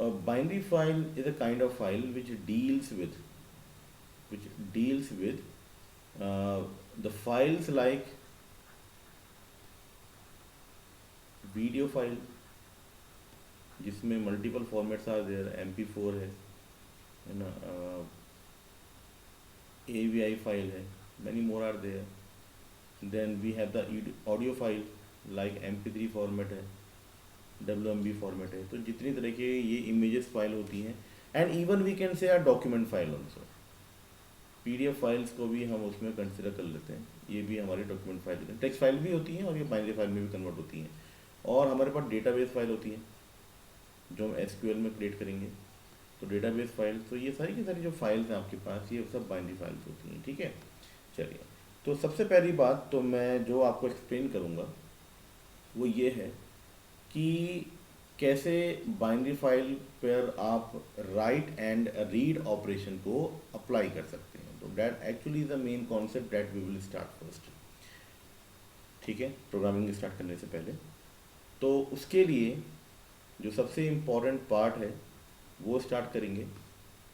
a binary file is a kind of file which deals with the files like video file जिसमें multiple formats are there, MP4 है ना, AVI file है, many more are there. Then we have the audio file like MP3 format है, WMB format है. तो जितनी तरह के ये इमेजेस फाइल होती हैं, and even we can say document file also. PDF files को भी हम उसमें कंसिडर कर लेते हैं, ये भी हमारी डॉक्यूमेंट फाइल होती है. टेक्स्ट फाइल भी होती हैं और ये बाइनरी फाइल में भी कन्वर्ट होती हैं. और हमारे पास डेटाबेस फाइल होती है जो हम SQL में क्रिएट करेंगे, तो डेटाबेस फाइल. तो ये सारी की सारी जो फाइल्स हैं आपके पास, ये सब बाइनरी फाइल्स होती हैं. ठीक है, चलिए. तो सबसे पहली बात तो मैं जो आपको एक्सप्लेन करूँगा वो ये है कि कैसे बाइनरी फाइल पर आप राइट एंड रीड ऑपरेशन को अप्लाई कर सकते हैं. तो that actually is the main concept that we will start first. ठीक है, प्रोग्रामिंग स्टार्ट करने से पहले. तो उसके लिए जो सबसे इम्पॉर्टेंट पार्ट है वो स्टार्ट करेंगे,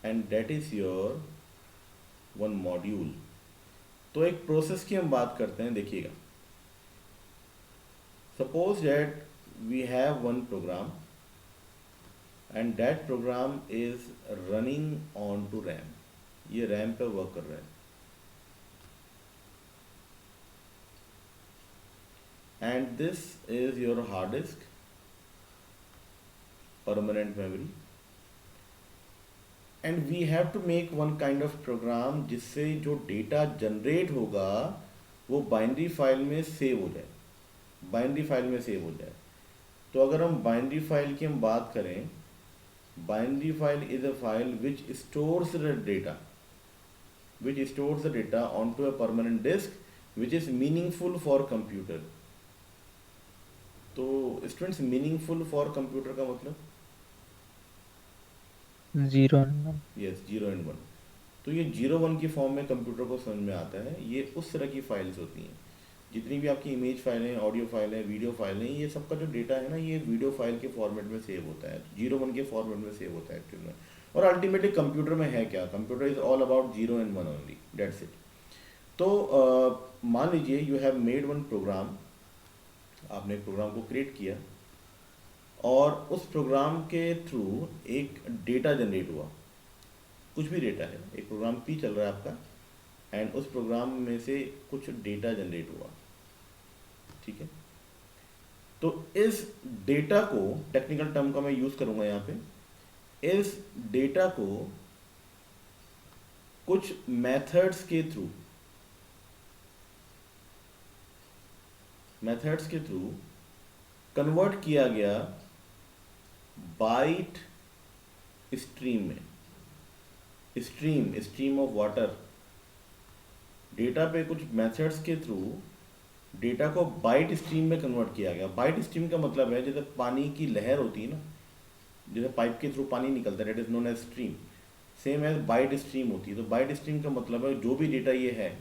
and that is your one module. तो एक प्रोसेस की हम बात करते हैं. देखिएगा, suppose that we have one program and that program is running on to RAM. ये रैम पे वर्क कर रहा है, and this is your hard disk, permanent memory, and we have to make one kind of program जिससे जो data generate होगा वो binary file में सेव हो जाए, बाइनरी फाइल में सेव हो जाए. तो अगर हम बाइनरी फाइल की हम बात करें, binary file is a file which stores the data onto a permanent disk which is meaningful for computer. तो स्टूडेंट्स, मीनिंगफुल फॉर कंप्यूटर का मतलब 0 and 1. Yes, 0 and 1. तो ये 0-1 की फॉर्म में कंप्यूटर को समझ में आता है. ये उस तरह की फाइल्स होती हैं. जितनी भी आपकी इमेज फाइल हैं, ऑडियो फाइल हैं, वीडियो फाइल हैं, ये सबका जो डेटा है ना, ये वीडियो फाइल के फॉर्मेट में सेव होता है, 0-1 के फॉर्मेट में सेव होता है एक्चुअली में. और अल्टीमेटली कंप्यूटर में है क्या, computer is all about 0 and 1 only, that's it. तो मान लीजिए you have made one program, आपने एक प्रोग्राम को क्रिएट किया और उस प्रोग्राम के थ्रू एक डेटा जनरेट हुआ. कुछ भी डेटा है, एक प्रोग्राम P चल रहा है आपका, एंड उस प्रोग्राम में से कुछ डेटा जनरेट हुआ. ठीक है, तो इस डेटा को, टेक्निकल टर्म का मैं यूज़ करूँगा यहाँ पे, इस डेटा को कुछ मेथड्स के थ्रू कन्वर्ट किया गया बाइट स्ट्रीम में. Stream of water. डेटा पे कुछ मेथड्स के थ्रू डेटा को बाइट स्ट्रीम में कन्वर्ट किया गया. बाइट स्ट्रीम का मतलब है जैसे पानी की लहर होती है ना, जैसे पाइप के थ्रू पानी निकलता है, that is known as stream. Same as byte stream होती है. तो बाइट स्ट्रीम का मतलब है जो भी डेटा ये है,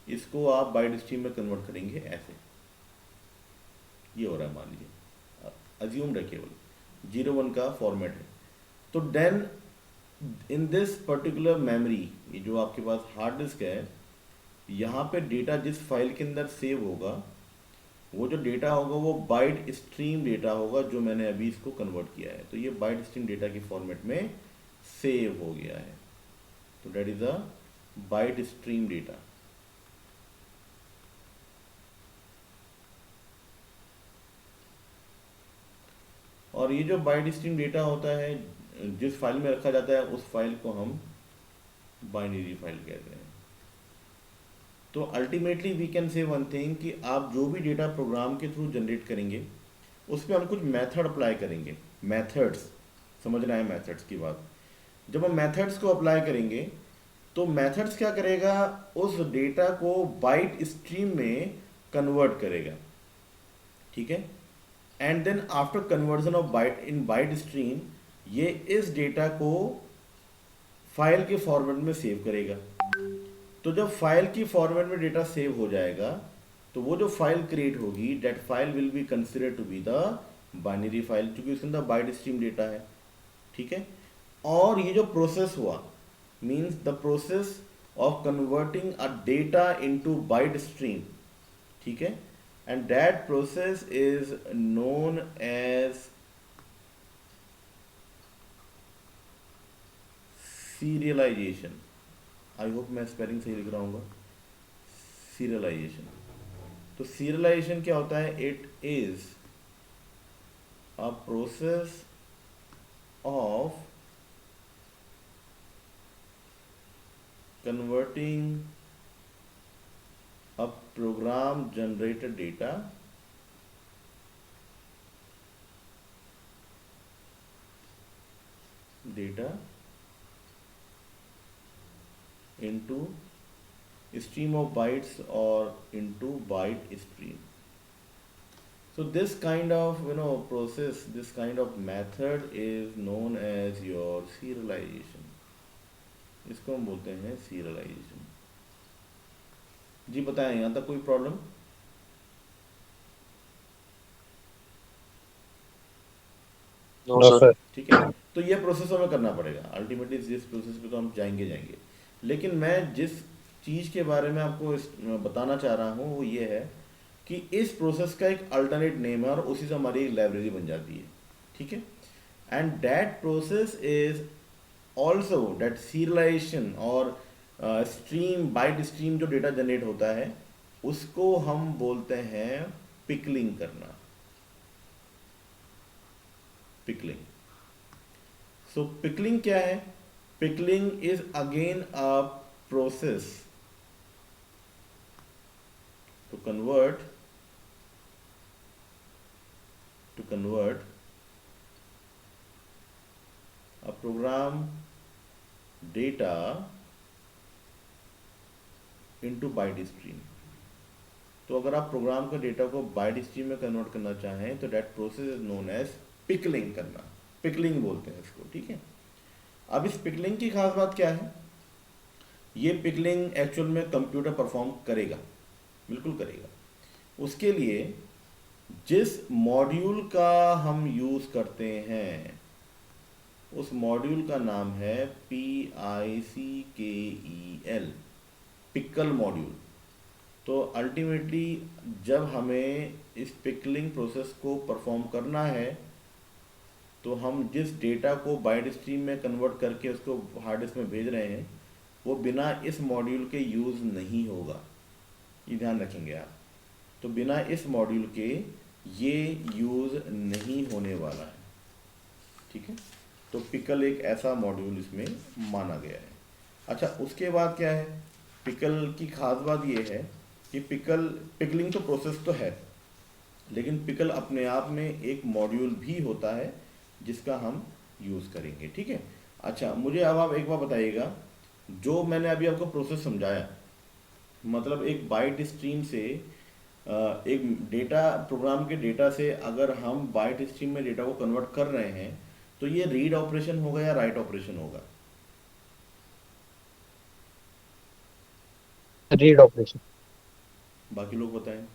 इसको आप बाइट स्ट्रीम में कन्वर्ट करेंगे. ऐसे ये हो रहा है, मान लीजिए, अज्यूम रखिए, केवल 0-1 का फॉर्मेट है. तो then in this particular memory, ये जो आपके पास हार्ड डिस्क है, यहाँ पे डेटा जिस फाइल के अंदर सेव होगा, वो जो डेटा होगा वो बाइट स्ट्रीम डेटा होगा, जो मैंने अभी इसको कन्वर्ट किया है. तो ये बाइट स्ट्रीम डेटा के फॉर्मेट में सेव हो गया है. तो that is a byte stream data. और ये जो बाइट स्ट्रीम डेटा होता है, जिस फाइल में रखा जाता है, उस फाइल को हम बाइनरी फाइल कहते हैं. तो ultimately we can say one thing कि आप जो भी डेटा प्रोग्राम के थ्रू जनरेट करेंगे, उस पर हम कुछ मेथड अप्लाई करेंगे. मेथड्स, समझना है मेथड्स की बात. जब हम मेथड्स को अप्लाई करेंगे तो मेथड्स क्या करेगा, उस डेटा को बाइट स्ट्रीम में कन्वर्ट करेगा. ठीक है, and then after conversion of byte stream, ये इस डेटा को फाइल के फॉर्मेट में सेव करेगा. तो जब फाइल की फॉर्मेट में डेटा सेव हो जाएगा, तो वो जो फाइल क्रिएट होगी, that file will be considered to be the binary file, क्योंकि उसके अंदर बाइट स्ट्रीम डेटा है. ठीक है। और ये जो प्रोसेस हुआ means the process of converting a data into byte stream, ठीक है, and that process is known as serialization. I hope मैं स्पेलिंग सही लिख रहा हूँ। सीरियलाइजेशन, तो सीरियलाइजेशन क्या होता है? It is a process of converting a program generated data into stream of bytes or into byte stream. So this kind of process, this kind of method is known as your serialization. इसको हम बोलते हैं serialization। जी बताएं, यहाँ तक कोई problem? No sir. ठीक है, तो ये प्रोसेस हमें करना पड़ेगा अल्टीमेटली। जिस प्रोसेस पे तो हम जाएंगे, लेकिन मैं जिस चीज़ के बारे में आपको बताना चाह रहा हूँ वो ये है कि इस प्रोसेस का एक अल्टरनेट नेम है और उसी से हमारी एक लाइब्रेरी बन जाती है, ठीक है। And that process is also that serialisation और स्ट्रीम बाइट स्ट्रीम जो डेटा जनरेट होता है उसको हम बोलते हैं पिकलिंग करना, पिकलिंग। सो पिकलिंग क्या है? Pickling is again a process to convert a program data into byte stream। तो अगर आप प्रोग्राम का डेटा को बाइट स्ट्रीम में कन्वर्ट करना चाहें तो that process is known as pickling करना, पिकलिंग बोलते हैं इसको, ठीक है। अब इस पिकलिंग की खास बात क्या है? ये पिकलिंग एक्चुअल में कंप्यूटर परफॉर्म करेगा, बिल्कुल करेगा। उसके लिए जिस मॉड्यूल का हम यूज़ करते हैं उस मॉड्यूल का नाम है PICKEL, पिकल मॉड्यूल। तो अल्टीमेटली जब हमें इस पिकलिंग प्रोसेस को परफॉर्म करना है तो हम जिस डेटा को बाइट स्ट्रीम में कन्वर्ट करके उसको हार्ड डिस्क में भेज रहे हैं वो बिना इस मॉड्यूल के यूज़ नहीं होगा, ये ध्यान रखेंगे आप। तो बिना इस मॉड्यूल के ये यूज़ नहीं होने वाला है, ठीक है। तो पिकल एक ऐसा मॉड्यूल इसमें माना गया है। अच्छा, उसके बाद क्या है? पिकल की खास बात ये है कि पिकलिंग तो प्रोसेस तो है, लेकिन पिकल अपने आप में एक मॉड्यूल भी होता है जिसका हम यूज़ करेंगे, ठीक है। अच्छा, मुझे अब आप एक बार बताइएगा, जो मैंने अभी आपको प्रोसेस समझाया, मतलब एक बाइट स्ट्रीम से एक डेटा, प्रोग्राम के डेटा से अगर हम बाइट स्ट्रीम में डेटा को कन्वर्ट कर रहे हैं तो ये रीड ऑपरेशन होगा या राइट ऑपरेशन होगा? Read operation. बाकी लोग बताएं।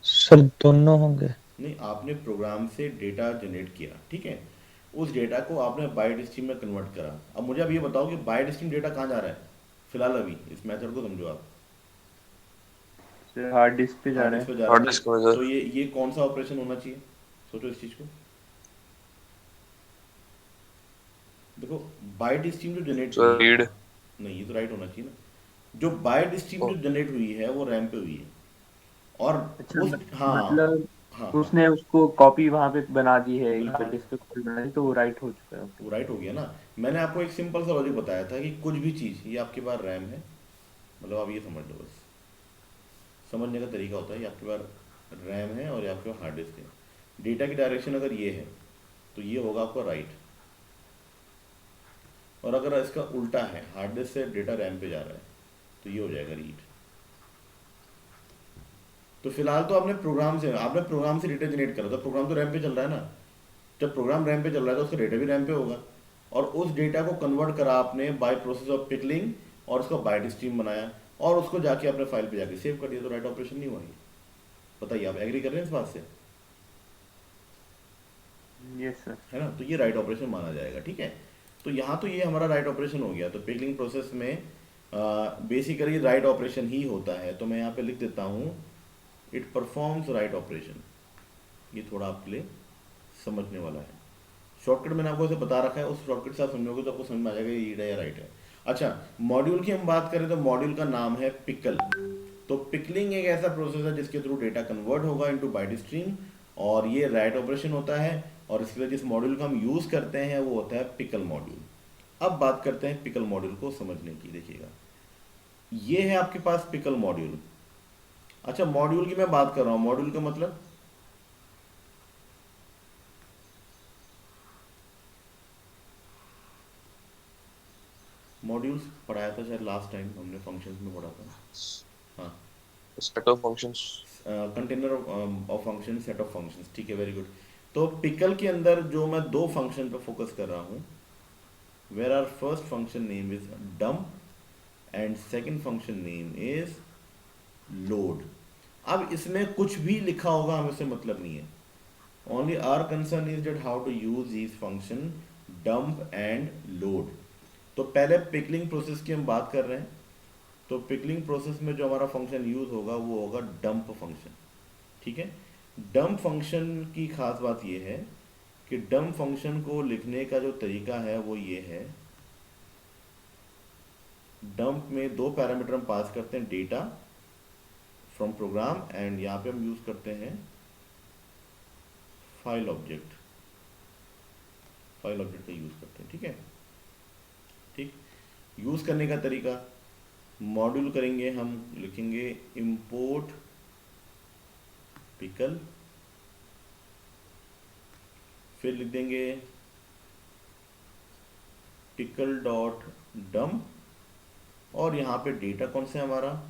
सर दोनों होंगे। नहीं, आपने प्रोग्राम से डेटा जनरेट किया, ठीक है, उस डेटा को आपने बाइट स्ट्रीम में कन्वर्ट करा। अब मुझे अब ये बताओ कि बाइट स्ट्रीम डेटा कहाँ जा रहा है फिलहाल? अभी इस मेथड को समझो आप। हार्ड डिस्क पे जा हार्ड रहा डिस्क है। पे जा रहा हार्ड है, डिस्क में सर। तो ये कौन सा ऑपरेशन होना चाहिए? सोचो इस चीज़ को। देखो, बाइट स्ट्रीम जो जनरेट हुई सर है, रीड। नहीं ये तो राइट होना चाहिए ना। जो बाइट स्ट्रीम जो जनरेट हुई है वो रैम पे हुई है और अच्छा, उस, हाँ मतलब हाँ हाँ, उसने उसको कॉपी वहां पे बना दी है, हार्ड बिल्कुल, डिस्क पे कॉपी बना दी, तो वो राइट हो चुका है। ओके। वो राइट हो गया ना। मैंने आपको एक सिंपल सा लॉजिक बताया था कि कुछ भी चीज़, ये आपके पास रैम है, मतलब आप ये समझ लो, बस समझने का तरीका होता है। ये आपके पास रैम है और ये आपके पास हार्ड डिस्क है। डेटा की डायरेक्शन अगर ये है तो ये होगा आपका राइट, और अगर इसका उल्टा है, हार्ड डिस्क से डेटा रैम पे जा रहा है, तो ये हो जाएगा रीड। तो फिलहाल तो आपने प्रोग्राम से डेटा जनरेट करा था, प्रोग्राम तो रैम पे चल रहा है ना। जब प्रोग्राम रैम पे चल रहा है तो उसका डेटा भी रैम पे होगा, और उस डेटा को कन्वर्ट करा आपने बाय प्रोसेस ऑफ पिकलिंग और उसका बाइट स्ट्रीम बनाया और उसको जाके अपने फाइल पे जाके सेव कर दिया, तो राइट ऑपरेशन नहीं हुआ ये। बताइए, आप एग्री कर रहे हैं इस बात से? Yes sir. है ना, तो ये राइट ऑपरेशन माना जाएगा। ठीक है, तो यहाँ तो ये हमारा राइट ऑपरेशन हो गया। तो पिकलिंग प्रोसेस में बेसिकली राइट ऑपरेशन ही होता है। तो मैं यहाँ पे लिख देता हूँ इट परफॉर्म्स राइट ऑपरेशन। ये थोड़ा आपके लिए समझने वाला है। शॉर्टकट मैंने आपको ऐसे बता रखा है, उस शॉर्टकट से आप समझोगे तो आपको समझ में आ जाएगा ये रीड है या राइट है। अच्छा, मॉड्यूल की हम बात करें तो मॉड्यूल का नाम है पिकल। तो पिकलिंग एक ऐसा प्रोसेस है जिसके थ्रू डेटा कन्वर्ट होगा इनटू बाइट स्ट्रीम, और ये राइट ऑपरेशन होता है। और इसके लिए जिस मॉड्यूल का हम यूज़ करते हैं वो होता है पिकल मॉड्यूल। अब बात करते हैं पिकल मॉड्यूल को समझने की। देखिएगा, ये है आपके पास पिकल मॉड्यूल। अच्छा, मॉड्यूल की मैं बात कर रहा हूँ, मॉड्यूल का मतलब मॉड्यूल्स पढ़ाया था शायद लास्ट टाइम हमने, फंक्शंस में पढ़ा था। हाँ, set of functions. Container of function, set of functions. ठीक है, वेरी गुड। तो पिकल के अंदर जो मैं दो फंक्शन पे फोकस कर रहा हूँ, where our first function name is dump and second function name is load. अब इसमें कुछ भी लिखा होगा हमें से मतलब नहीं है। Only our concern is that how to use this function dump and load. तो पहले पिकलिंग प्रोसेस की हम बात कर रहे हैं। तो पिकलिंग प्रोसेस में जो हमारा फंक्शन यूज होगा वो होगा डंप फंक्शन। ठीक है, डंप फंक्शन की खास बात ये है कि डंप फंक्शन को लिखने का जो तरीका है वो ये है, डंप में दो पैरामीटर हम पास करते हैं, डेटा फ्रॉम प्रोग्राम, एंड यहाँ पे हम यूज करते हैं फाइल ऑब्जेक्ट। फाइल ऑब्जेक्ट का यूज करते हैं। ठीक है, ठीक। यूज करने का तरीका, मॉड्यूल करेंगे हम, लिखेंगे इंपोर्ट पिकल, फिर लिख देंगे पिकल डॉट डम्प, और यहाँ पे डेटा कौन सा है हमारा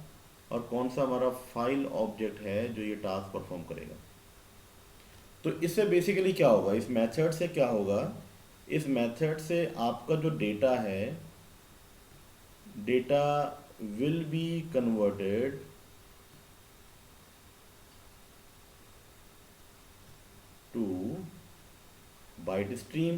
और कौन सा हमारा फाइल ऑब्जेक्ट है जो ये टास्क परफॉर्म करेगा। तो इससे बेसिकली क्या होगा, इस मेथड से क्या होगा, इस मेथड से आपका जो डेटा है, data will be converted to byte stream,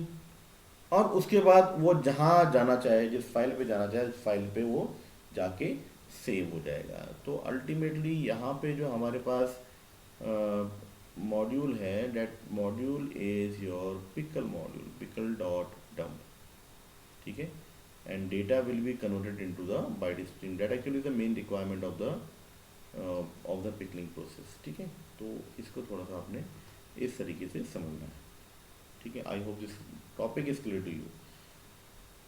और उसके बाद वो जहाँ जाना चाहे, जिस फाइल पे जाना चाहे, उस फाइल पे वो जाके सेव हो जाएगा। तो अल्टीमेटली यहाँ पे जो हमारे पास मॉड्यूल है, that module is your pickle module, pickle dot dump. ठीक है, and data will be converted into the byte stream. That actually is the main requirement of the pickling process. ठीक है, तो इसको थोड़ा सा आपने इस तरीके से समझना है। ठीक है, I hope this topic is clear to you.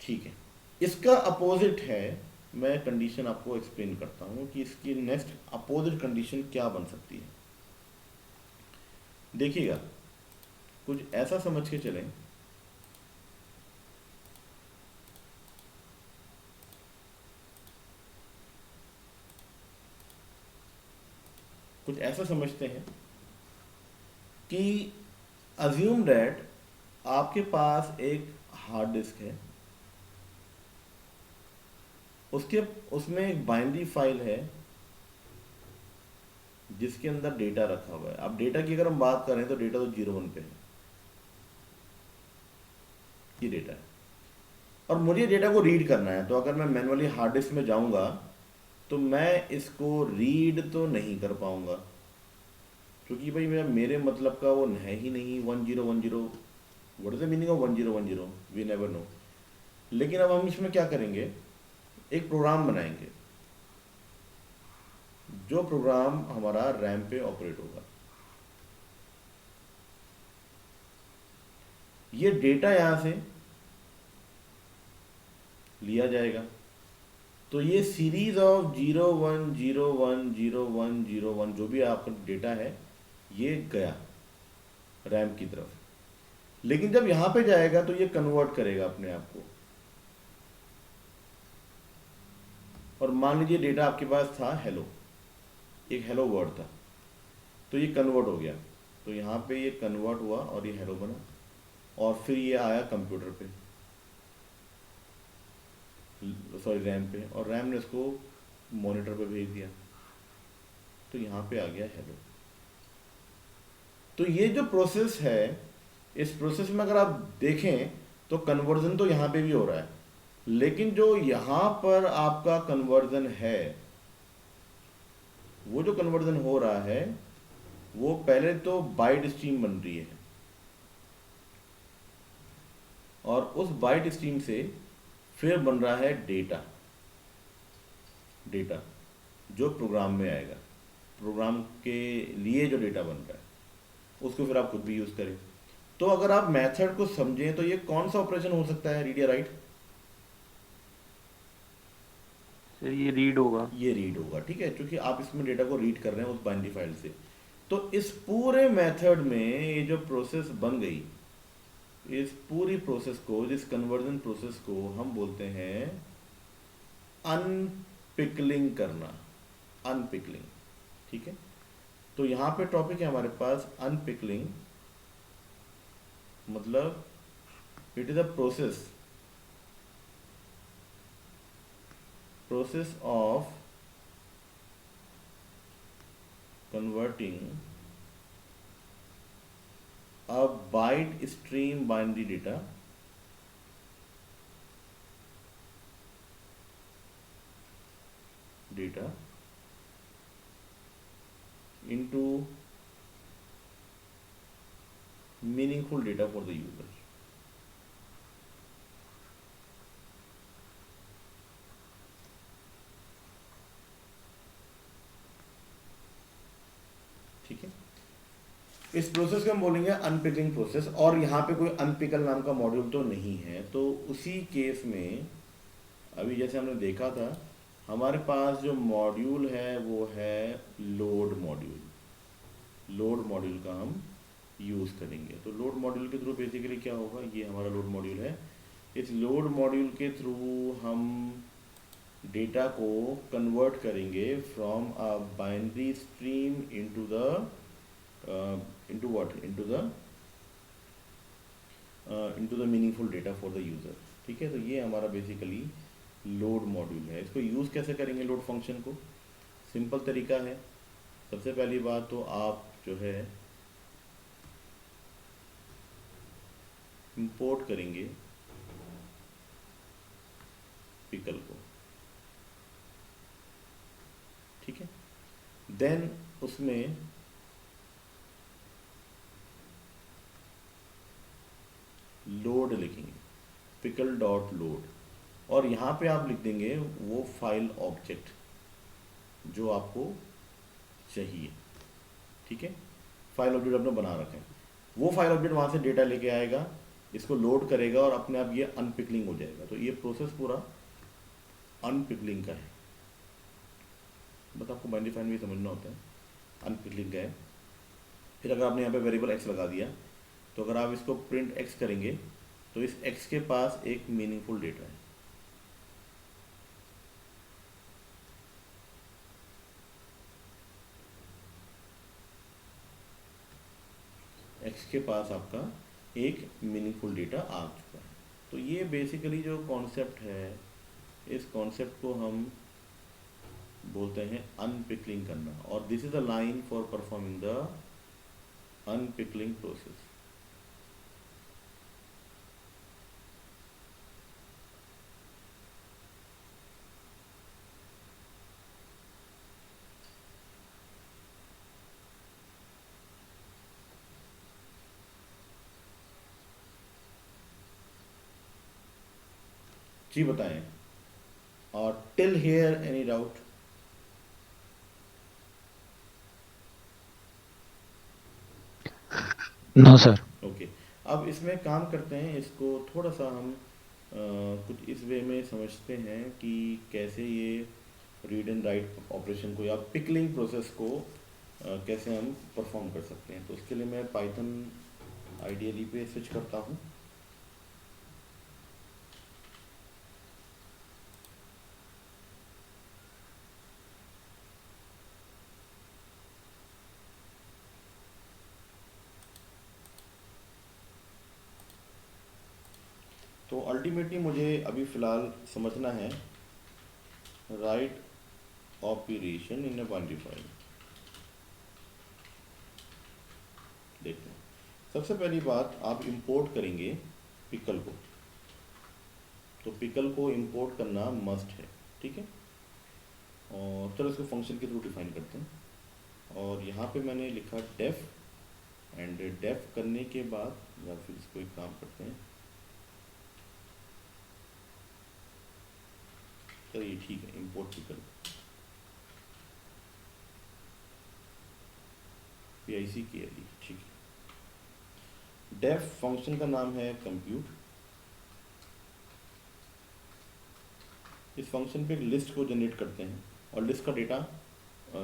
ठीक है, इसका अपोजिट है, मैं कंडीशन आपको एक्सप्लेन करता हूँ कि इसकी नेक्स्ट अपोजिट कंडीशन क्या बन सकती है। देखिएगा, कुछ ऐसा समझ के चलें, कुछ ऐसा समझते हैं कि अज्यूम दैट आपके पास एक हार्ड डिस्क है, उसमें एक बाइनरी फाइल है जिसके अंदर डेटा रखा हुआ है। अब डेटा की अगर हम बात करें तो डेटा तो 01 पे है, ये डेटा है, और मुझे डेटा को रीड करना है। तो अगर मैं मैनुअली हार्ड डिस्क में जाऊंगा तो मैं इसको रीड तो नहीं कर पाऊंगा, क्योंकि भाई मेरे मतलब का वो है ही नहीं। 1010, what is the meaning of 1010, we never know. लेकिन अब हम इसमें क्या करेंगे, एक प्रोग्राम बनाएंगे, जो प्रोग्राम हमारा रैम पे ऑपरेट होगा। ये डेटा यहां से लिया जाएगा, तो ये सीरीज ऑफ 01010101 जो भी आपका डेटा है ये गया रैम की तरफ। लेकिन जब यहां पे जाएगा तो ये कन्वर्ट करेगा अपने आप को, और मान लीजिए डेटा आपके पास था हेलो, एक हेलो वर्ड था, तो ये कन्वर्ट हो गया। तो यहाँ पे ये कन्वर्ट हुआ और ये हेलो बना, और फिर ये आया कंप्यूटर पे, सॉरी रैम पे, और रैम ने इसको मॉनिटर पे भेज दिया, तो यहाँ पे आ गया हेलो। तो ये जो प्रोसेस है इस प्रोसेस में अगर आप देखें तो कन्वर्जन तो यहाँ पे भी हो रहा है, लेकिन जो यहाँ पर आपका कन्वर्जन है, वो जो कन्वर्जन हो रहा है वो पहले तो बाइट स्ट्रीम बन रही है, और उस बाइट स्ट्रीम से फिर बन रहा है डेटा। डेटा जो प्रोग्राम में आएगा, प्रोग्राम के लिए जो डेटा बन रहा है उसको फिर आप खुद भी यूज़ करें। तो अगर आप मेथड को समझें तो ये कौन सा ऑपरेशन हो सकता है, रीड या राइट? सर ये रीड होगा। ये रीड होगा, ठीक है, क्योंकि आप इसमें डेटा को रीड कर रहे हैं उस बाइनरी फाइल से। तो इस पूरे मेथड में ये जो प्रोसेस बन गई, इस पूरी प्रोसेस को, इस कन्वर्जन प्रोसेस को हम बोलते हैं अनपिकलिंग करना, अनपिकलिंग, ठीक है। तो यहाँ पे टॉपिक है हमारे पास अनपिकलिंग, मतलब it is a process of converting a byte stream binary data into meaningful data for the user। ठीक है, इस प्रोसेस को हम बोलेंगे अनपिकलिंग प्रोसेस, और यहाँ पे कोई अनपिकल नाम का मॉड्यूल तो नहीं है। तो उसी केस में अभी जैसे हमने देखा था, हमारे पास जो मॉड्यूल है वो है लोड मॉड्यूल। लोड मॉड्यूल का हम यूज़ करेंगे। तो लोड मॉड्यूल के थ्रू बेसिकली क्या होगा, ये हमारा लोड मॉड्यूल है। इस लोड मॉड्यूल के थ्रू हम डेटा को कन्वर्ट करेंगे from a binary stream into the meaningful data for the user. ठीक है, तो ये हमारा बेसिकली लोड मॉड्यूल है। इसको यूज़ कैसे करेंगे लोड फंक्शन को? सिंपल तरीका है। सबसे पहली बात तो आप जो है इंपोर्ट करेंगे पिकल को, ठीक है। देन उसमें लोड लिखेंगे, पिकल डॉट लोड, और यहाँ पे आप लिख देंगे वो फाइल ऑब्जेक्ट जो आपको चाहिए, ठीक है। फाइल ऑब्जेक्ट आपने बना रखा है, वो फाइल ऑब्जेक्ट वहाँ से डेटा लेके आएगा, इसको लोड करेगा और अपने आप ये अनपिकलिंग हो जाएगा। तो ये प्रोसेस पूरा अनपिकलिंग का है। बस आपको बाइनरी फाइल में समझना होता है अनपिकलिंग का है। फिर अगर आपने यहाँ पे वेरिएबल एक्स लगा दिया, तो अगर आप इसको प्रिंट एक्स करेंगे तो इस एक्स के पास एक मीनिंगफुल डेटा है। एक्स के पास आपका एक मीनिंगफुल डेटा आ चुका है। तो ये बेसिकली जो कॉन्सेप्ट है, इस कॉन्सेप्ट को हम बोलते हैं अनपिकलिंग करना, और this is the line for performing the unpickling process. जी बताएं, और till here any doubt? No sir. Okay, अब इसमें काम करते हैं, इसको थोड़ा सा हम कुछ इस वे में समझते हैं कि कैसे ये रीड एंड राइट ऑपरेशन को या पिकलिंग प्रोसेस को कैसे हम परफॉर्म कर सकते हैं। तो उसके लिए मैं पाइथन आइडियली पे स्विच करता हूँ। तो अल्टीमेटली मुझे अभी फ़िलहाल समझना है write operation in a binary file. देखते हैं। सबसे पहली बात, आप इंपोर्ट करेंगे पिकल को, तो पिकल को इंपोर्ट करना मस्ट है, ठीक है। और चलो इसको फंक्शन के थ्रू डिफाइन करते हैं। और यहाँ पे मैंने लिखा डेफ, एंड डेफ करने के बाद या फिर इसको एक काम करते हैं, चलिए ठीक है, इंपोर्ट पिकल PICKLE, ठीक है। डेफ फंक्शन का नाम है कंप्यूट। इस फंक्शन पे एक लिस्ट को जनरेट करते हैं और लिस्ट का डेटा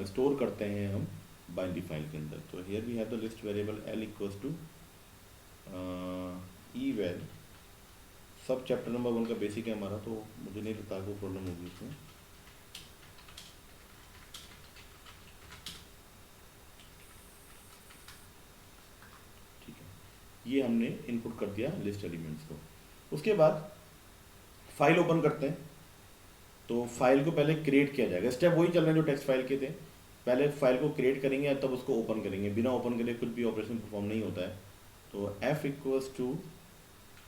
स्टोर करते हैं हम बाइनरी फाइल के अंदर। तो here we have the list variable L equals to eval, सब चैप्टर नंबर 1 का बेसिक है हमारा, तो मुझे नहीं लगता कोई प्रॉब्लम होगी इसमें। ठीक है, ये हमने इनपुट कर दिया लिस्ट एलिमेंट्स को। उसके बाद फाइल ओपन करते हैं। तो फाइल को पहले क्रिएट किया जाएगा, स्टेप वही चल रहे हैं जो टेक्स्ट फाइल के थे। पहले फाइल को क्रिएट करेंगे तब उसको ओपन करेंगे, बिना ओपन करे कुछ भी ऑपरेशन परफॉर्म नहीं होता है। तो F equals to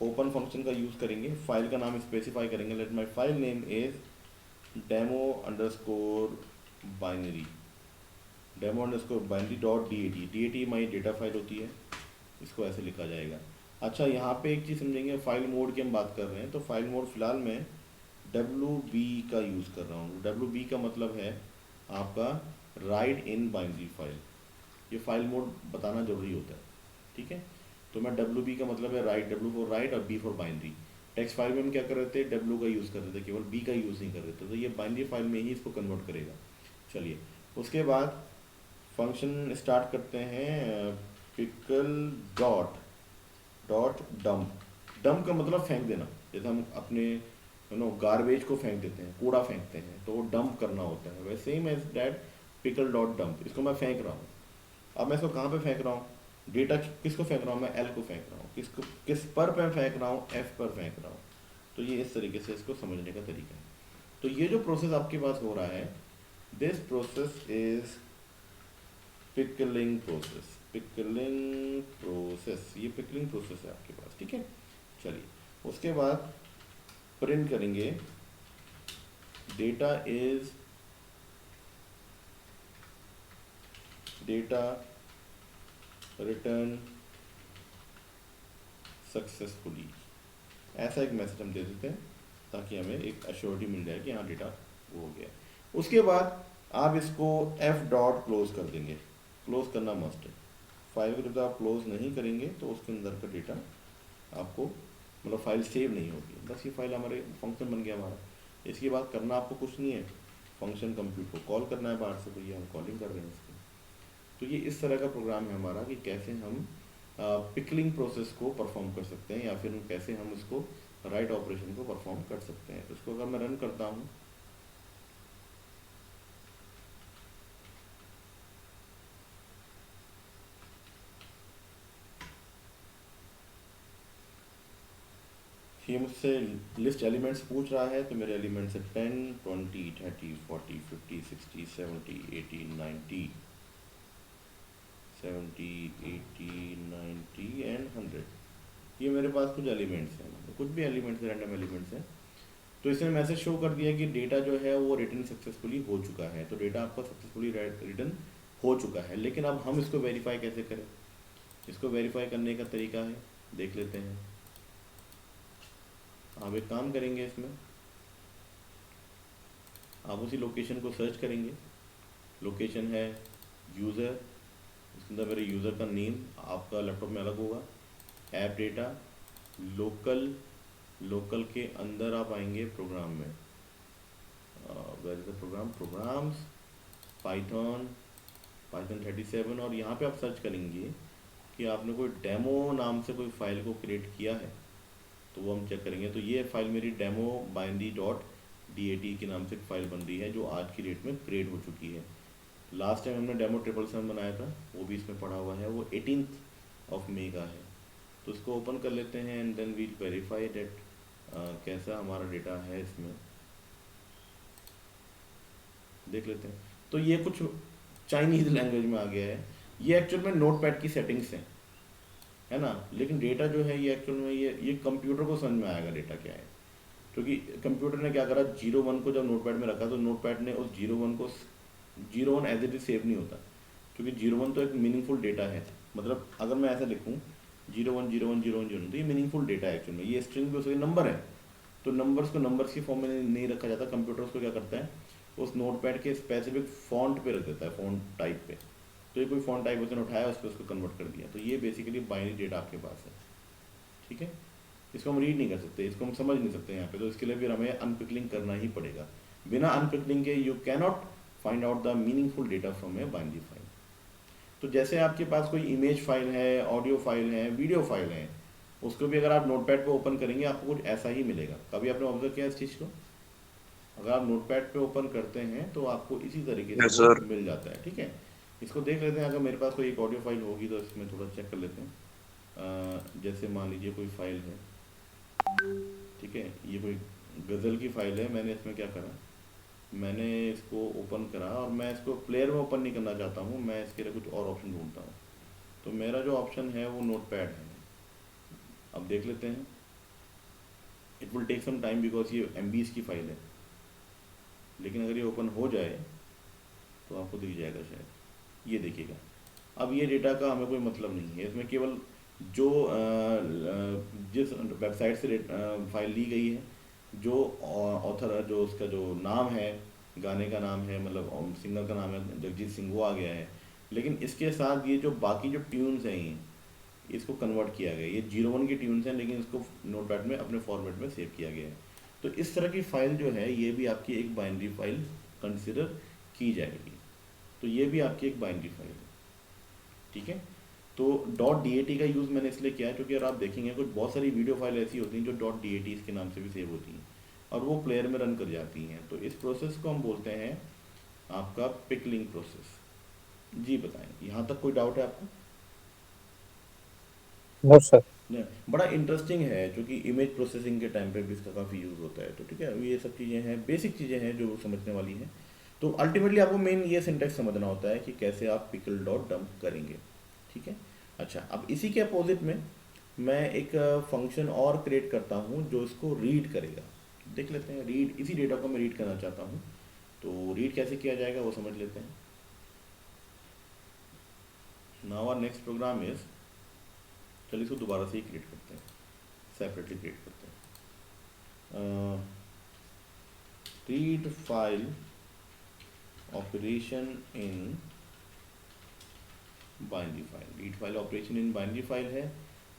open function का यूज़ करेंगे, फाइल का नाम स्पेसिफाई करेंगे, let my file name is demo underscore binary, demo underscore binary dot DAT हमारी डेटा फाइल होती है, इसको ऐसे लिखा जाएगा। अच्छा, यहाँ पे एक चीज़ समझेंगे, फाइल मोड की हम बात कर रहे हैं, तो फाइल मोड फिलहाल मैं WB का यूज़ कर रहा हूँ। WB का मतलब है आपका राइट इन बाइनरी फाइल, ये फाइल मोड बताना जरूरी होता है, ठीक है। तो मैं WB का मतलब है राइट, W फॉर राइट और B for binary. Text file में हम क्या कर रहे थे, W का यूज़ कर रहे थे, केवल B का यूज़ नहीं कर रहे थे, तो ये बाइनरी फाइल में ही इसको कन्वर्ट करेगा। चलिए, उसके बाद फंक्शन स्टार्ट करते हैं, पिकल डॉट डंप। डंप का मतलब फेंक देना, जैसे हम अपने गार्बेज को फेंक देते हैं, कूड़ा फेंकते हैं, तो वो डंप करना होता है, वैसे same as that pickle dot dump. इसको मैं फेंक रहा हूँ। अब मैं इसको कहाँ पे फेंक रहा हूँ, डेटा किसको फेंक रहा हूँ, मैं L को फेंक रहा हूँ, किस पर मैं फेंक रहा हूँ, F पर फेंक रहा हूँ। तो ये इस तरीके से इसको समझने का तरीका है। तो ये जो प्रोसेस आपके पास हो रहा है, this process is pickling process, pickling process, ये पिकलिंग प्रोसेस है आपके पास, ठीक है। चलिए, उसके बाद प्रिंट करेंगे data is data return successfully, ऐसा एक मैसेज हम दे देते हैं ताकि हमें एक एश्योरिटी मिल जाए कि हाँ डेटा वो हो गया। उसके बाद आप इसको F डॉट क्लोज कर देंगे, क्लोज करना मस्ट है। फाइल को जब आप क्लोज नहीं करेंगे तो उसके अंदर का डेटा आपको मतलब फाइल सेव नहीं होगी। बस ये फाइल हमारे फंक्शन बन गया हमारा। इसके बाद करना आपको कुछ नहीं है, फंक्शन कंप्यूट को कॉल करना है बाहर से, तो ये हम कॉलिंग कर रहे हैं इसकी। तो ये इस तरह का प्रोग्राम है हमारा कि कैसे हम पिकलिंग प्रोसेस को परफॉर्म कर सकते हैं, या फिर कैसे हम इसको राइट ऑपरेशन को परफॉर्म कर सकते हैं। तो इसको अगर मैं रन करता हूँ, ये मुझसे लिस्ट एलिमेंट्स पूछ रहा है, तो मेरे एलिमेंट्स है 10, 20, 30, 40, 50, 60, 70, 80, 90, 70, 80, 90 एंड 100। ये मेरे पास कुछ एलिमेंट्स हैं, कुछ भी एलिमेंट्स, रैंडम एलिमेंट्स हैं। तो इसने मैसेज शो कर दिया कि डेटा जो है वो रिटर्न सक्सेसफुली हो चुका है। तो डेटा आपका सक्सेसफुली रिटर्न हो चुका है। लेकिन अब हम इसको वेरीफाई कैसे करें, इसको वेरीफाई करने का तरीका है, देख लेते हैं। आप एक काम करेंगे, इसमें आप उसी लोकेशन को सर्च करेंगे। लोकेशन है यूज़र, उसके अंदर मेरे यूज़र का नेम आपका लैपटॉप में अलग होगा, ऐप डेटा, लोकल के अंदर आप आएंगे प्रोग्राम में, where is the program, programs, Python 37, और यहाँ पे आप सर्च करेंगे कि आपने कोई डेमो नाम से कोई फाइल को क्रिएट किया है, तो वो हम चेक करेंगे। तो ये फाइल मेरी डेमो बाइनरी डॉट DAT के नाम से एक फ़ाइल बन रही है, जो आज की डेट में क्रिएट हो चुकी है। लास्ट टाइम हमने डेमो 777 बनाया था, वो भी इसमें पड़ा हुआ है, वो 18 मई का है। तो इसको ओपन कर लेते हैं and then we'll verify that कैसा हमारा डेटा है, इसमें देख लेते हैं। तो ये कुछ चाइनीज़ लैंग्वेज में आ गया है। ये एक्चुअल में नोटपैड की सेटिंग्स हैं। है ना। लेकिन डेटा जो है ये एक्चुअल में ये कंप्यूटर को समझ में आएगा डेटा क्या है, क्योंकि कंप्यूटर ने क्या करा, 0 1 को जब नोटपैड में रखा तो नोटपैड ने उस 0 1 को 0 1 एज इट इज सेव नहीं होता, क्योंकि 0 1 तो एक मीनिंगफुल डेटा है। मतलब अगर मैं ऐसा लिखूँ 0 1 0 1 0 1 0 तो ये मीनिंगफुल डेटा है एक्चुअल में, ये स्ट्रिंग भी उसके नंबर है, तो नंबर्स को नंबर्स की फॉर्म में नहीं रखा जाता। कंप्यूटर उसको क्या करता है, उस नोटपैड के स्पेसिफिक फॉन्ट पे रख देता है, फॉन्ट टाइप पे। तो ये कोई फॉन्ट टाइप उसने उठाया, उस पर उसको कन्वर्ट कर दिया, तो ये बेसिकली बाइनरी डेटा आपके पास है। ठीक है, इसको हम रीड नहीं कर सकते, इसको हम समझ नहीं सकते यहाँ पे, तो इसके लिए फिर हमें अनपिकलिंग करना ही पड़ेगा। बिना अनपिकलिंग के you cannot find out the meaningful data from a binary file. तो जैसे आपके पास कोई इमेज फाइल है, ऑडियो फाइल है, वीडियो फाइल है, उसको भी अगर आप नोटपैड पे ओपन करेंगे आपको कुछ ऐसा ही मिलेगा। कभी आपने ऑब्जर्व किया इस चीज़ को? अगर आप नोटपैड पे ओपन करते हैं तो आपको इसी तरीके से यस वो सर। मिल जाता है। ठीक है, इसको देख लेते हैं। अगर मेरे पास कोई एक ऑडियो फाइल होगी तो इसमें थोड़ा चेक कर लेते हैं। जैसे मान लीजिए कोई फाइल है, ठीक है, ये कोई गज़ल की फाइल है। मैंने इसमें क्या करा, मैंने इसको ओपन करा और मैं इसको प्लेयर में ओपन नहीं करना चाहता हूँ, मैं इसके लिए कुछ और ऑप्शन ढूंढता हूँ। तो मेरा जो ऑप्शन है वो नोटपैड है। अब देख लेते हैं, it will take some time because ये MBs की फाइल है, लेकिन अगर ये ओपन हो जाए तो आपको दिख जाएगा शायद। ये देखिएगा, अब ये डेटा का हमें कोई मतलब नहीं है, इसमें केवल जो जिस वेबसाइट से फाइल ली गई है, जो ऑथर, जो उसका जो नाम है, गाने का नाम है, मतलब सिंगर का नाम है जगजीत सिंह, वो आ गया है। लेकिन इसके साथ ये जो बाकी जो ट्यून्स हैं ये इसको कन्वर्ट किया गया, ये 0 1 की ट्यून्स हैं, लेकिन इसको नोटपैड में अपने फॉर्मेट में सेव किया गया है। तो इस तरह की फ़ाइल जो है ये भी आपकी एक बाइनरी फाइल कंसिडर की जाएगी। तो ये भी आपकी एक बाइनरी फाइल है। ठीक है, तो .dat का यूज़ मैंने इसलिए किया है क्योंकि अगर आप देखेंगे कुछ बहुत सारी वीडियो फाइल ऐसी होती हैं जो .dat इसके नाम से भी सेव होती हैं और वो प्लेयर में रन कर जाती हैं। तो इस प्रोसेस को हम बोलते हैं आपका पिकलिंग प्रोसेस। जी बताएं, यहाँ तक कोई डाउट है आपको? No sir. नहीं, बड़ा इंटरेस्टिंग है क्योंकि इमेज प्रोसेसिंग के टाइम पे भी इसका काफ़ी यूज़ होता है। तो ठीक है, ये सब चीज़ें हैं, बेसिक चीज़ें हैं जो समझने वाली हैं। तो अल्टीमेटली आपको मेन ये सिंटेक्स समझना होता है कि कैसे आप पिकल डॉट डंप करेंगे। ठीक है, अच्छा, अब इसी के अपोजिट में मैं एक फंक्शन और क्रिएट करता हूँ जो इसको रीड करेगा। देख लेते हैं, रीड, इसी डेटा को मैं रीड करना चाहता हूँ, तो रीड कैसे किया जाएगा वो समझ लेते हैं। Now our next program is, चलिए इसको दोबारा से ही क्रिएट करते हैं, सेपरेटली क्रिएट करते हैं। Read file operation in binary file, read file operation in binary file है,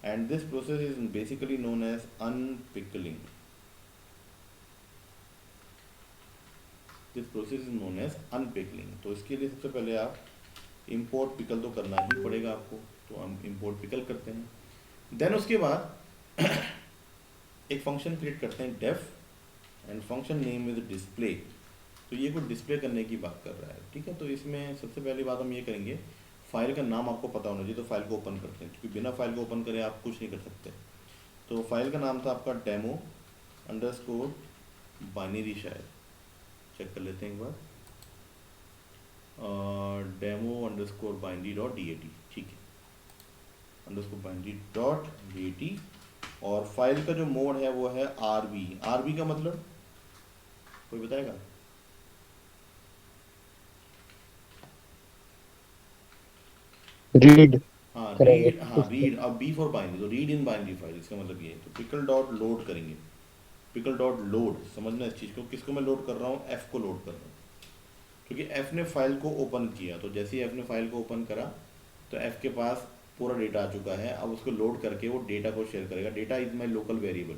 and this process is basically known as unpickling. This process is known as unpickling. तो इसके लिए सबसे पहले आप इंपोर्ट पिकल तो करना ही पड़ेगा आपको, तो हम इंपोर्ट पिकल करते हैं। देन उसके बाद एक फंक्शन क्रिएट करते हैं def, and function name is display. तो ये कुछ डिस्प्ले करने की बात कर रहा है। ठीक है, तो इसमें सबसे पहली बात हम ये करेंगे, फाइल का नाम आपको पता होना चाहिए, तो फाइल को ओपन करते हैं, क्योंकि बिना फाइल को ओपन करे आप कुछ नहीं कर सकते। तो फाइल का नाम था आपका डेमो अंडरस्कोर बाइनरी, शायद चेक कर लेते हैं एक बार, demo underscore binary dot DAT। ठीक है, अंडरस्कोर बाइनरी डॉट DAT, और फाइल का जो मोड है वो है RB। RB का मतलब कोई बताएगा? रीड हाँ करेंगे रीड, हाँ उसको। रीड, अब B फॉर बाइनरी, तो रीड इन बाइनरी फाइल, इसका मतलब ये है। तो पिकल डॉट लोड करेंगे, पिकल डॉट लोड, समझना इस चीज़ को, किसको मैं लोड कर रहा हूँ, F को लोड कर रहा हूँ, क्योंकि F ने फाइल को ओपन किया। तो जैसे ही F ने फाइल को ओपन करा तो F के पास पूरा डेटा आ चुका है। अब उसको लोड करके वो डेटा को शेयर करेगा। Data is my local variable,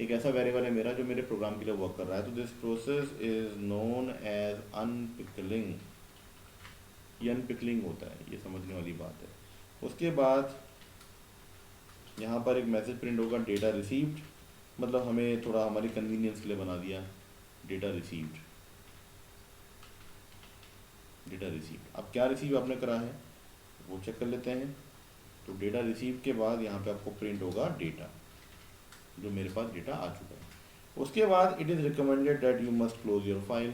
एक ऐसा वेरिएबल है मेरा जो मेरे प्रोग्राम के लिए वर्क कर रहा है। तो this process is known as unpickling. ये अनपिकलिंग होता है, ये समझने वाली बात है। उसके बाद यहाँ पर एक मैसेज प्रिंट होगा, डेटा रिसीव्ड, मतलब हमें थोड़ा हमारी कन्वीनियंस के लिए बना दिया, डेटा रिसीव्ड, डेटा रिसीव्ड। अब क्या रिसीव आपने करा है वो चेक कर लेते हैं। तो डेटा रिसीव के बाद यहाँ पे आपको प्रिंट होगा डेटा, जो मेरे पास डेटा आ चुका है। उसके बाद it is recommended that you must close your file,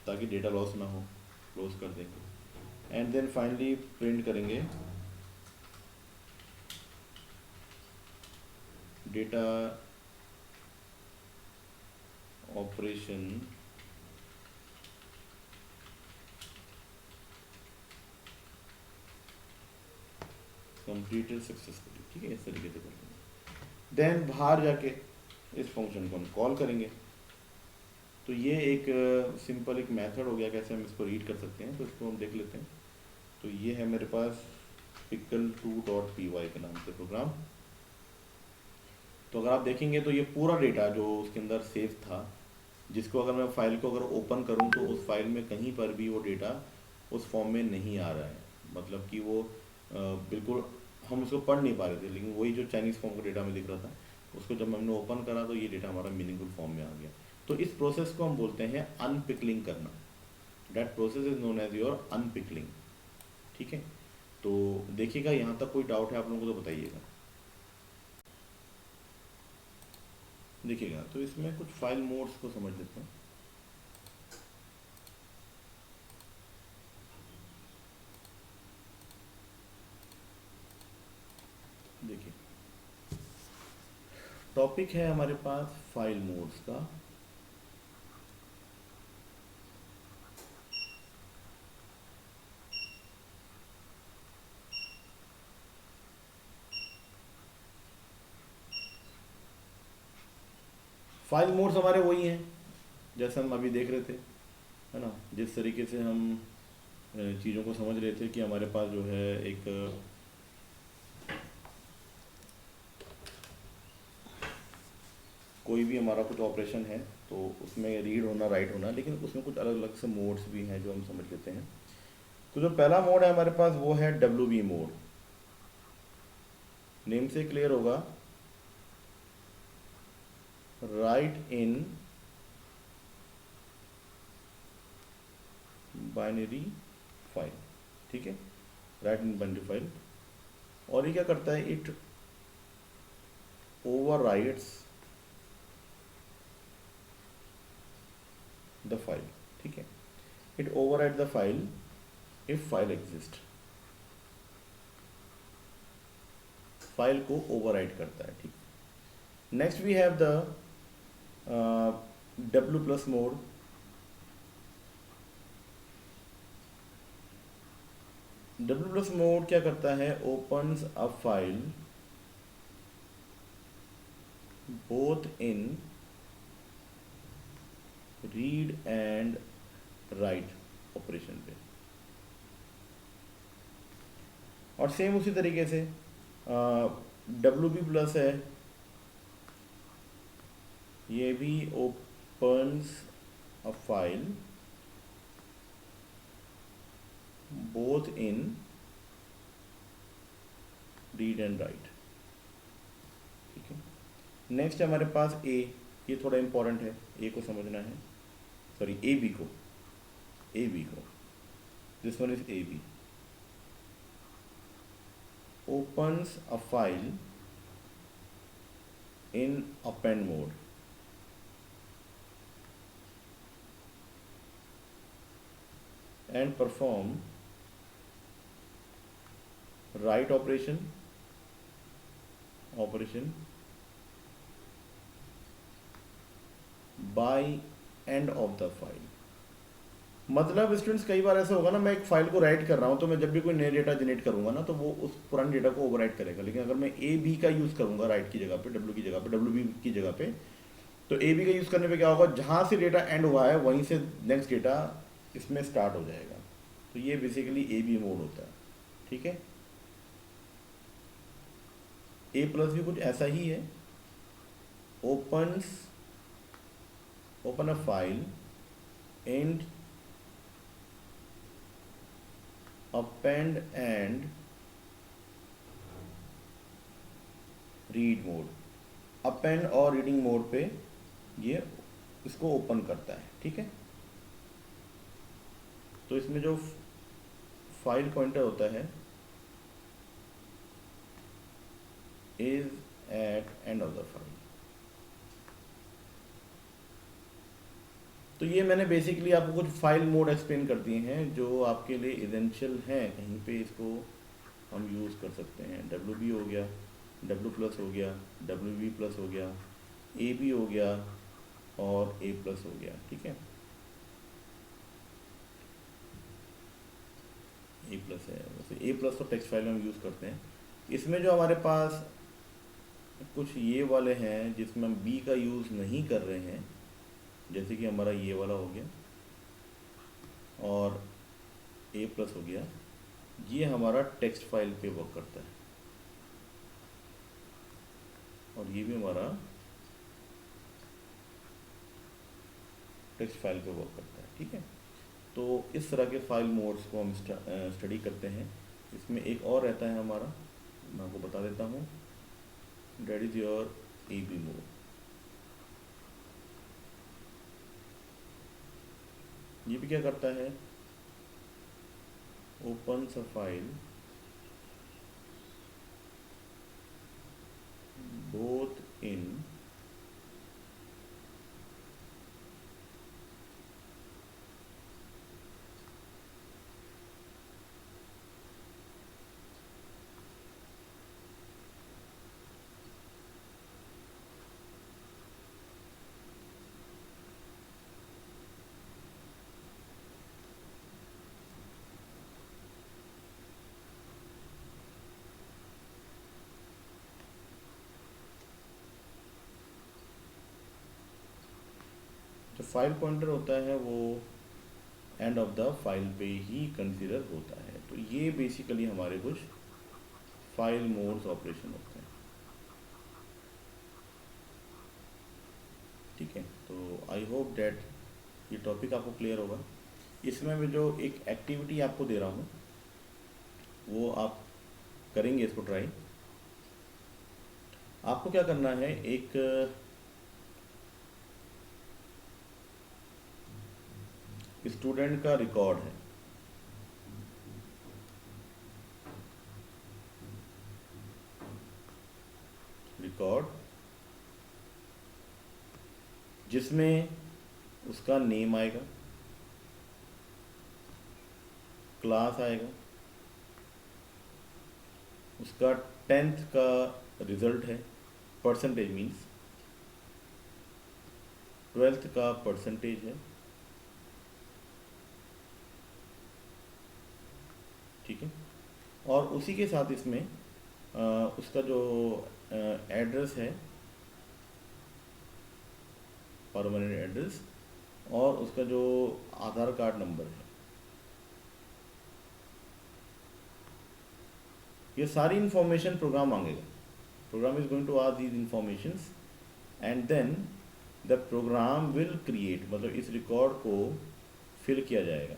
ताकि डेटा लॉस ना हो, क्लोज कर देंगे। एंड देन फाइनली प्रिंट करेंगे डेटा ऑपरेशन कंप्लीटेड सक्सेसफुली, ठीक है, इस तरीके से कर लेंगे। देन बाहर जाके इस फंक्शन को हम कॉल करेंगे। तो ये एक सिंपल एक मेथड हो गया कैसे हम इसको रीड कर सकते हैं, तो इसको हम देख लेते हैं। तो ये है मेरे पास pickle2.py के नाम से प्रोग्राम। तो अगर आप देखेंगे तो ये पूरा डेटा जो उसके अंदर सेव था, जिसको अगर मैं फाइल को अगर ओपन करूं तो उस फाइल में कहीं पर भी वो डेटा उस फॉर्म में नहीं आ रहा है, मतलब कि वो बिल्कुल हम उसको पढ़ नहीं पा रहे थे, लेकिन वही जो चाइनीज़ फॉर्म का डेटा में दिख रहा था उसको जब हमने ओपन करा तो ये डेटा हमारा मीनिंगफुल फॉर्म में आ गया। तो इस प्रोसेस को हम बोलते हैं अनपिकलिंग करना। That process is known as your unpickling, ठीक है। तो देखिएगा, यहाँ तक कोई डाउट है आप लोगों को तो बताइएगा। देखिएगा, तो इसमें कुछ फाइल मोड्स को समझ लेते हैं। देखिए, टॉपिक है हमारे पास फाइल मोड्स का। फाइल मोड्स हमारे वही हैं जैसे हम अभी देख रहे थे, है ना। जिस तरीके से हम चीज़ों को समझ रहे थे कि हमारे पास जो है एक कोई भी हमारा कुछ ऑपरेशन है तो उसमें रीड होना, राइट होना, लेकिन उसमें कुछ अलग अलग से मोड्स भी हैं जो हम समझ लेते हैं। तो जो पहला मोड है हमारे पास वो है WB मोड। नेम से क्लियर होगा, राइट इन बाइनरी फाइल, ठीक है, राइट इन बाइनरी फाइल। और ये क्या करता है, इट ओवरराइट्स द फाइल, ठीक है। It overwrite the file if file exist. File को ओवरराइट करता है, ठीक। Next we have the W+ mode. W+ mode क्या करता है, opens a file both in read and write operation पे। और सेम उसी तरीके से WB+ है, ये भी opens a file both in read and right, ठीक है। नेक्स्ट हमारे पास A, ये थोड़ा इंपॉर्टेंट है, A को समझना है, सॉरी AB को, this one is AB। opens a file in append mode, and perform write operation by end of the file। मतलब स्टूडेंट्स कई बार ऐसा होगा ना, मैं एक फाइल को राइट कर रहा हूँ तो मैं जब भी कोई नया डेटा जनरेट करूँगा ना तो वो उस पुराने डेटा को ओवरराइट करेगा। लेकिन अगर मैं AB का यूज़ करूँगा राइट की जगह पे, W की जगह पे, WB की जगह पे, तो AB का यूज़ करने पे क्या होगा, जहाँ से डेटा एंड हुआ है वहीं से नेक्स्ट डेटा इसमें स्टार्ट हो जाएगा। तो ये बेसिकली AB मोड होता है, ठीक है। A+ भी कुछ ऐसा ही है, open a file and append and read mode. append और रीडिंग मोड पे ये इसको ओपन करता है, ठीक है। तो इसमें जो फाइल पॉइंटर होता है is at end of the file. तो ये मैंने बेसिकली आपको कुछ फाइल मोड एक्सप्लेन कर दिए हैं जो आपके लिए इसेंशियल हैं, कहीं पे इसको हम यूज़ कर सकते हैं। WB हो गया, W प्लस हो गया, WB प्लस हो गया, AB हो गया और A प्लस हो गया, ठीक है। A प्लस है, वैसे A प्लस तो टेक्स्ट फाइल में हम यूज़ करते हैं। इसमें जो हमारे पास कुछ ये वाले हैं जिसमें हम B का यूज़ नहीं कर रहे हैं, जैसे कि हमारा ये वाला हो गया और A प्लस हो गया, ये हमारा टेक्स्ट फाइल पे वर्क करता है और ये भी हमारा टेक्स्ट फाइल पे वर्क करता है, ठीक है। तो इस तरह के फाइल मोड्स को हम स्टडी करते हैं। इसमें एक और रहता है हमारा, मैं आपको बता देता हूँ, that is your AB mode. ये भी क्या करता है, opens a file both in जो फाइल पॉइंटर होता है वो एंड ऑफ द फाइल पे ही कंसीडर होता है। तो ये बेसिकली हमारे कुछ फाइल मोड्स ऑपरेशन होते हैं, ठीक है। तो आई होप डैट ये टॉपिक आपको क्लियर होगा। इसमें मैं जो एक एक्टिविटी आपको दे रहा हूँ वो आप करेंगे, इसको ट्राई। आपको क्या करना है, एक स्टूडेंट का रिकॉर्ड है, रिकॉर्ड जिसमें उसका नेम आएगा, क्लास आएगा, उसका 10th का रिजल्ट है, परसेंटेज मीन्स 12th का परसेंटेज है, ठीक है। और उसी के साथ इसमें उसका जो एड्रेस है, परमानेंट एड्रेस, और उसका जो आधार कार्ड नंबर है, ये सारी इंफॉर्मेशन प्रोग्राम मांगेगा। Program is going to ask these informations and then the program will create, मतलब इस रिकॉर्ड को फिल किया जाएगा।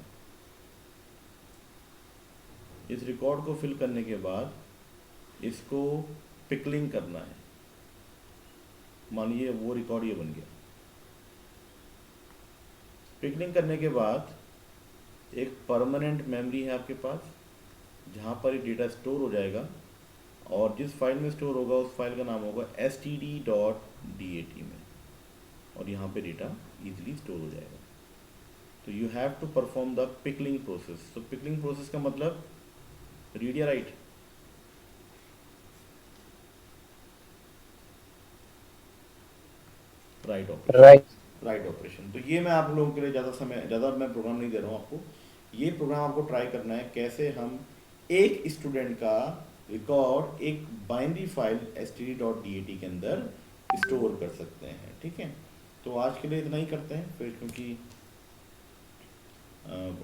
इस रिकॉर्ड को फिल करने के बाद इसको पिकलिंग करना है। मानिए वो रिकॉर्ड ये बन गया। पिकलिंग करने के बाद एक परमानेंट मेमोरी है आपके पास जहाँ पर ये डेटा स्टोर हो जाएगा, और जिस फाइल में स्टोर होगा उस फाइल का नाम होगा std.dat में, और यहाँ पे डेटा इजीली स्टोर हो जाएगा। तो you have to perform the pickling process. तो पिकलिंग प्रोसेस का मतलब रीड या राइट, राइट ऑपरेशन। तो ये मैं आप लोगों के लिए ज़्यादा मैं प्रोग्राम नहीं दे रहा हूँ आपको। ये प्रोग्राम आपको ट्राई करना है कैसे हम एक स्टूडेंट का रिकॉर्ड एक बाइनरी फाइल std.dat के अंदर स्टोर कर सकते हैं, ठीक है। तो आज के लिए इतना ही करते हैं फिर, क्योंकि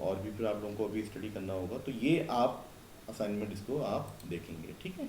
और भी फिर आप लोगों को अभी स्टडी करना होगा। तो ये आप असाइनमेंट इसको आप देखेंगे, ठीक है।